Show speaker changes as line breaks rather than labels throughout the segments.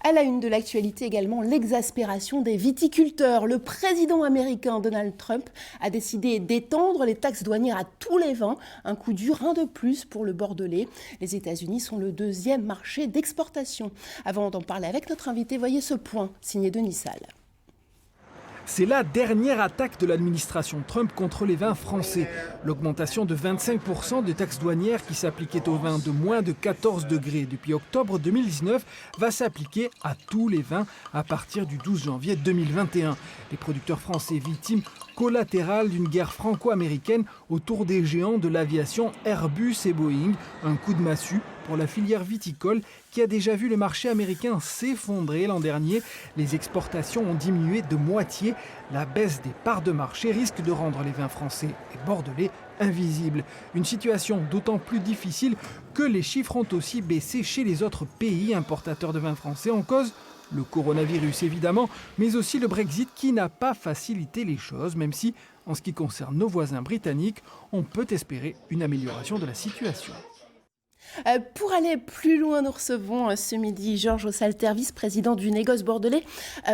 À la une de l'actualité également, l'exaspération des viticulteurs. Le président américain Donald Trump a décidé d'étendre les taxes douanières à tous les vins. Un coup dur, un de plus pour le Bordelais. Les États-Unis sont le deuxième marché d'exportation. Avant d'en parler avec notre invité, voyez ce point signé Denis Salle.
C'est la dernière attaque de l'administration Trump contre les vins français. L'augmentation de 25% des taxes douanières qui s'appliquaient aux vins de moins de 14 degrés depuis octobre 2019 va s'appliquer à tous les vins à partir du 12 janvier 2021. Les producteurs français victimes collatérales d'une guerre franco-américaine autour des géants de l'aviation Airbus et Boeing. Un coup de massue pour la filière viticole qui a déjà vu le marché américain s'effondrer l'an dernier. Les exportations ont diminué de moitié. La baisse des parts de marché risque de rendre les vins français et bordelais invisibles. Une situation d'autant plus difficile que les chiffres ont aussi baissé chez les autres pays importateurs de vins français. En cause, le coronavirus évidemment, mais aussi le Brexit qui n'a pas facilité les choses, même si, en ce qui concerne nos voisins britanniques, on peut espérer une amélioration de la situation.
Pour aller plus loin, nous recevons ce midi Georges Salter, vice-président du négoce bordelais.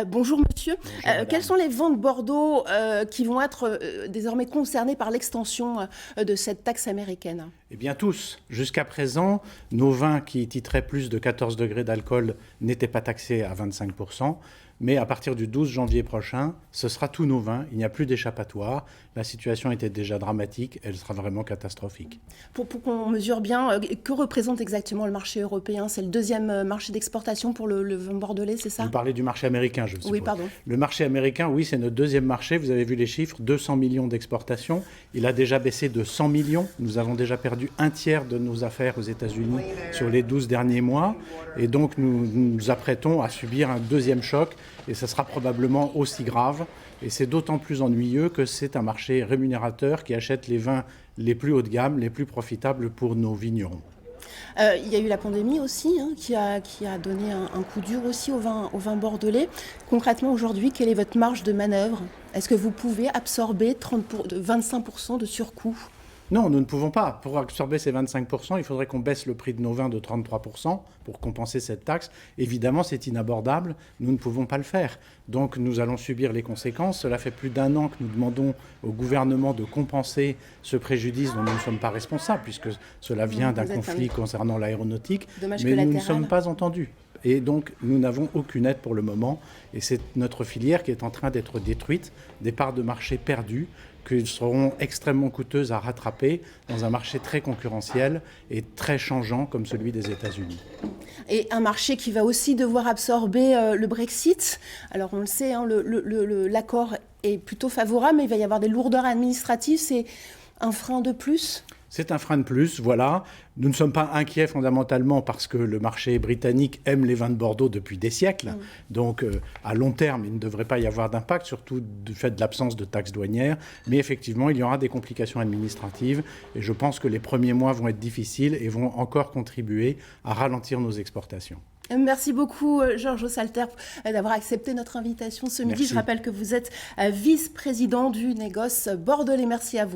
Bonjour monsieur.
Bonjour,
quels sont les vins de Bordeaux qui vont être désormais concernés par l'extension de cette taxe américaine ?
Eh bien tous. Jusqu'à présent, nos vins qui titraient plus de 14 degrés d'alcool n'étaient pas taxés à 25%. Mais à partir du 12 janvier prochain, ce sera tous nos vins. Il n'y a plus d'échappatoire. La situation était déjà dramatique. Elle sera vraiment catastrophique.
Pour qu'on mesure bien, que représente exactement le marché européen ? C'est le deuxième marché d'exportation pour le vin bordelais, c'est ça ?
Vous parlez du marché américain, je suppose.
Oui, pardon.
Le marché américain, oui, c'est notre deuxième marché. Vous avez vu les chiffres, 200 millions d'exportations. Il a déjà baissé de 100 millions. Nous avons déjà perdu un tiers de nos affaires aux États-Unis sur les 12 derniers mois. Et donc, nous nous apprêtons à subir un deuxième choc. Et ça sera probablement aussi grave. Et c'est d'autant plus ennuyeux que c'est un marché rémunérateur qui achète les vins les plus haut de gamme, les plus profitables pour nos vignerons.
Il y a eu la pandémie aussi qui a donné un coup dur aussi au vin bordelais. Concrètement aujourd'hui, quelle est votre marge de manœuvre ? Est-ce que vous pouvez absorber 25% de surcoût ?
Non, nous ne pouvons pas. Pour absorber ces 25%, il faudrait qu'on baisse le prix de nos vins de 33% pour compenser cette taxe. Évidemment, c'est inabordable. Nous ne pouvons pas le faire. Donc, nous allons subir les conséquences. Cela fait plus d'un an que nous demandons au gouvernement de compenser ce préjudice dont nous ne sommes pas responsables, puisque cela vient d'un conflit concernant l'aéronautique. Mais nous ne sommes pas entendus. Et donc, nous n'avons aucune aide pour le moment. Et c'est notre filière qui est en train d'être détruite, des parts de marché perdues, qui seront extrêmement coûteuses à rattraper dans un marché très concurrentiel et très changeant comme celui des États-Unis.
Et un marché qui va aussi devoir absorber le Brexit. Alors on le sait, l'accord est plutôt favorable, mais il va y avoir des lourdeurs administratives. C'est un frein de plus ?
C'est un frein de plus, voilà. Nous ne sommes pas inquiets fondamentalement parce que le marché britannique aime les vins de Bordeaux depuis des siècles. Donc, à long terme, il ne devrait pas y avoir d'impact, surtout du fait de l'absence de taxes douanières. Mais effectivement, il y aura des complications administratives. Et je pense que les premiers mois vont être difficiles et vont encore contribuer à ralentir nos exportations.
Merci beaucoup Georges Salter d'avoir accepté notre invitation ce midi.
Merci.
Je rappelle que vous êtes vice-président du négoce bordelais. Merci à vous.